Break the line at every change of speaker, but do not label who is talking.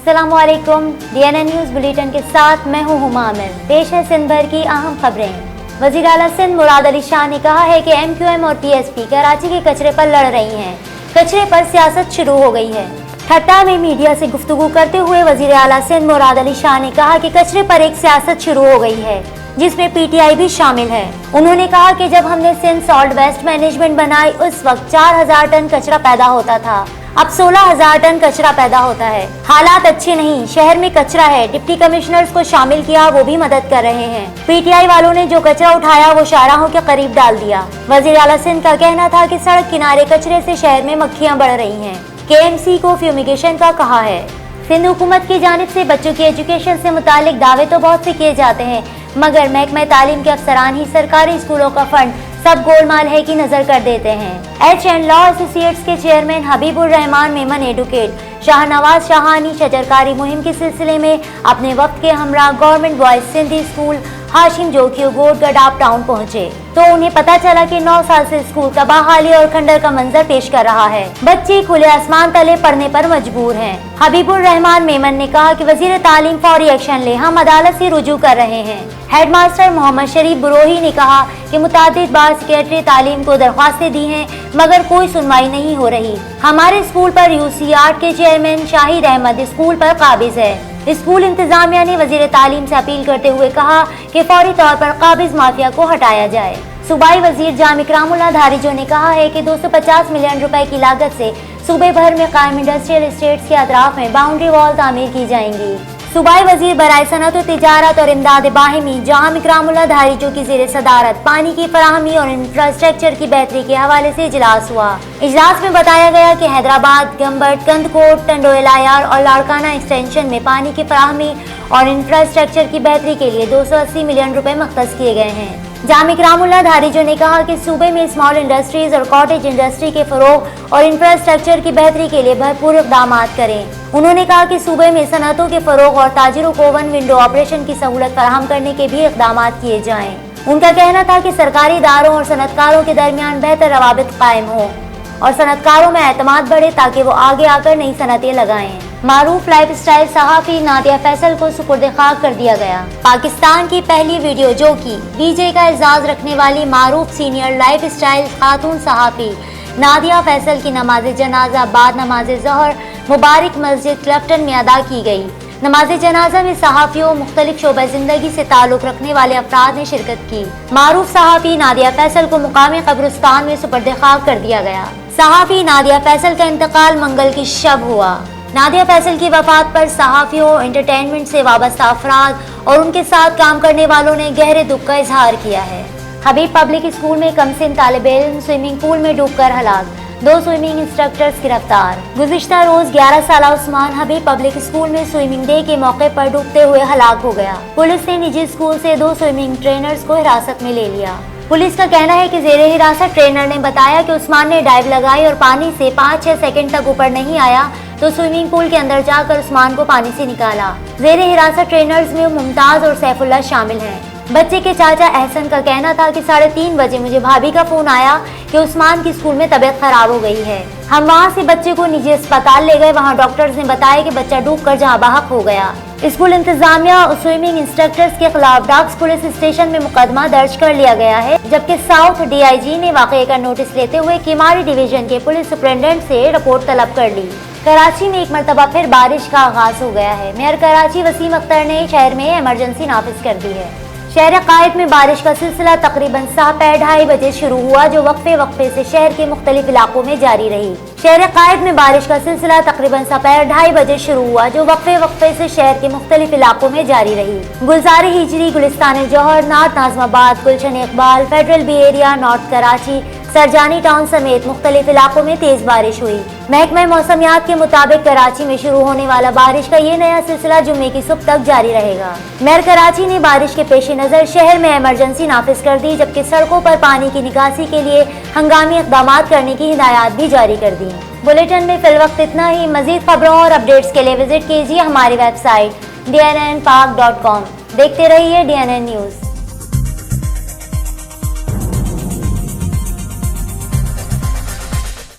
अस्सलामु अलैकुम। DNN news bulletin के साथ मैं हूँ हुमा आमिर। पेश है सिंध भर की अहम खबरें। वज़ीर आला सिंध मुराद अली शाह ने कहा है कि MQM और PSP कराची के कचरे पर लड़ रही हैं। कचरे पर सियासत शुरू हो गई है। ठट्टा में मीडिया से गुफ्तगू करते हुए वज़ीर आला सिंध मुराद अली शाह ने कहा कि कचरे पर एक सियासत शुरू हो गई है जिसमें PTI भी शामिल है। उन्होंने कहा कि जब हमने सिंध सॉल्ट वेस्ट मैनेजमेंट बनाई उस वक्त 4000 टन कचरा पैदा होता था, अब 16000 टन कचरा पैदा होता है। हालात अच्छे नहीं, शहर में कचरा है। डिप्टी कमिश्नर्स को शामिल किया, वो भी मदद कर रहे हैं। PTI वालों ने जो कचरा उठाया वो शाहराहों के करीब डाल दिया। वज़ीर आला सिंध का कहना था कि सड़क किनारे कचरे से शहर में मक्खियां बढ़ रही हैं। KMC को फ्यूमिगेशन का कहा है। सिंध हुकूमत की जानिब से बच्चों की एजुकेशन से मुतालिक दावे तो बहुत से किए जाते हैं, मगर महकमा तालीम के अफसरान ही सरकारी स्कूलों का फंड सब गोलमाल है की नजर कर देते हैं। H एंड लॉ एसोसिएट्स के चेयरमैन हबीबुर रहमान मेमन एडवोकेट शाहनवाज शाहानी शजरकारी मुहिम के सिलसिले में अपने वक्त के हमरा government boys Sindhi school Hashim Jokhio Goth Gadap town पहुंचे तो उन्हें पता चला कि 9 साल से स्कूल तबाहाली और खंडर का मंजर पेश कर रहा है। बच्चे खुले आसमान तले पढ़ने पर मजबूर हैं। हबीबुर रहमान मेमन ने कहा कि वजीर तालीम फौरी एक्शन ले, हम अदालत से रुजू कर रहे हैं। हेडमास्टर मोहम्मद शरीफ बुरोही ने कहा कि मुतादिद बार सेक्रेटरी तालीम को दरख्वास्तें दी हैं मगर कोई सुनवाई नहीं हो रही। हमारे स्कूल पर UC8 के चेयरमैन शाहिद अहमद स्कूल पर काबिज है। स्कूल इंतजामिया ने वजीर तालीम से अपील करते हुए कहा कि फौरी तौर पर काबिज माफिया को हटाया जाए। सूबाई वजीर जाम इकरामुल्लाह धारीजो ने कहा है कि 250 मिलियन रुपए की लागत से सूबे भर में कायम इंडस्ट्रियल एस्टेट्स के अतराफ में बाउंड्री वॉल तामीर की जाएंगी। सूबाई वजीर बराए सनअत व तिजारत और इमदाद बाहिमी जाम इकरामुल्लाह धारीजो की ज़ेरे सदारत पानी की फराहमी और इंफ्रास्ट्रक्चर की बेहतरी के हवाले से इजलास हुआ। इजलास में बताया गया कि हैदराबाद, गंबट, कंदकोट, टंडोलायार और लाड़काना एक्सटेंशन में पानी की फराहमी और इंफ्रास्ट्रक्चर की बेहतरी के लिए 280 मिलियन रुपए मख्तस किए गए हैं। जाम इकरामुल्लाह धारीजो ने कहा कि सूबे में स्मॉल इंडस्ट्रीज और कॉटेज इंडस्ट्री के फरोग और इंफ्रास्ट्रक्चर की बेहतरी के लिए भरपूर इक़दाम करें। उन्होंने कहा कि सूबे में सनअतों के फरोग और ताजिरों को वन विंडो ऑपरेशन की सहूलत फराहम करने के भी इक़दाम किए जाएं। उनका कहना था कि सरकारी इदारों और सनअतकारों के दरमियान बेहतर रवाबित कायम हो और सनअतकारों में एतमाद बढ़े ताकि वो आगे आकर नई सनअतें लगाएं। मारूफ लाइफ स्टाइल सहाफ़ी नादिया फैसल को सुपुर्द खाक कर दिया गया। पाकिस्तान की पहली वीडियो जो कि DJ का एजाज रखने वाली मारूफ सीनियर लाइफ स्टाइल खातून सहाफ़ी नादिया फैसल की नमाज जनाजा बाद नमाज ज़ोहर मुबारक मस्जिद क्लफ्टन में अदा की गई। नमाज जनाजा में सहाफ़ियों मुख्तलिफ शोबे ज़िंदगी से ताल्लुक़ रखने वाले अफराद ने शिरकत की। मारूफ सहाफ़ी नादिया फैसल को मुकामी कब्रिस्तान में सुपुर्द खाक कर दिया गया। सहाफ़ी नादिया फैसल का इंतकाल मंगल की शब हुआ। नादिया फैसल की वफात पर सहाफ़ियों, एंटरटेनमेंट से वाबस्ता अफराद और उनके साथ काम करने वालों ने गहरे दुख का इजहार किया है। हबीब पब्लिक स्कूल में कमसिन तालिब इल्म स्विमिंग पूल में डूबकर हलाक, 2 स्विमिंग इंस्ट्रक्टर्स गिरफ्तार। गुज़िश्ता रोज 11 साला उस्मान हबीब पब्लिक स्कूल में स्विमिंग डे के मौके पर डूबते हुए हलाक हो गया। पुलिस ने निजी स्कूल से 2 स्विमिंग ट्रेनर्स को हिरासत में ले लिया। पुलिस का कहना है कि ज़ेरे हिरासत ट्रेनर ने बताया कि उस्मान ने डाइव लगाई और पानी से 5-6 सेकंड तक ऊपर नहीं आया तो स्विमिंग पूल के अंदर जाकर उस्मान को पानी से निकाला। ज़ेरे हिरासत ट्रेनर्स में मुमताज और सैफुल्लाह शामिल हैं। बच्चे के चाचा एहसन का कहना था कि 3:30 बजे मुझे भाभी का फोन आया कि उस्मान की स्कूल में तबीयत खराब हो गई है। हम वहां से बच्चे को निजी अस्पताल ले गए। वहां डॉक्टर्स ने बताया कि बच्चा डूबकर जहां बहक हो गया। स्कूल इंतजामिया और स्विमिंग इंस्ट्रक्टर्स के खिलाफ डाक्स पुलिस स्टेशन में मुकदमा दर्ज कर लिया गया है, जबकि साउथ DIG ने वाक़े का नोटिस लेते हुए किमारी डिवीजन के पुलिस सुपरिटेंडेंट से रिपोर्ट तलब कर ली। कराची में एक मरतबा फिर बारिश का आगाज हो गया है। मेयर कराची वसीम अख्तर ने शहर में इमरजेंसी नाफिज कर दी है। शहर कायद में बारिश का सिलसिला तकरीबन 2:30 बजे शुरू हुआ जो वक्फे से शहर के मुख्तलिफ इलाकों में जारी रही। शहर कायद में बारिश का सिलसिला तकरीबन 2:30 बजे शुरू हुआ जो वक्फे से शहर के मुख्तलिफ इलाकों में जारी रही। Gulzar Hijri, Gulistan Jauhar, north Nazimabad, Gulshan Iqbal, federal B area, north Karachi, Surjani town समेत मुख्तलिफ इलाकों में तेज बारिश हुई। महकमा मौसमियात के मुताबिक कराची में शुरू होने वाला बारिश का ये नया सिलसिला जुम्मे की सुबह तक जारी रहेगा। मेयर कराची ने बारिश के पेश नज़र शहर में इमरजेंसी नाफिज कर दी, जबकि सड़कों पर पानी की निकासी के लिए हंगामी इक़दाम करने की हिदायत भी जारी कर दी। बुलेटिन में फिल वक्त इतना ही। मजीद खबरों और अपडेट्स के लिए विजिट कीजिए हमारी वेबसाइट dnnpak.com। देखते रहिए DNN न्यूज़।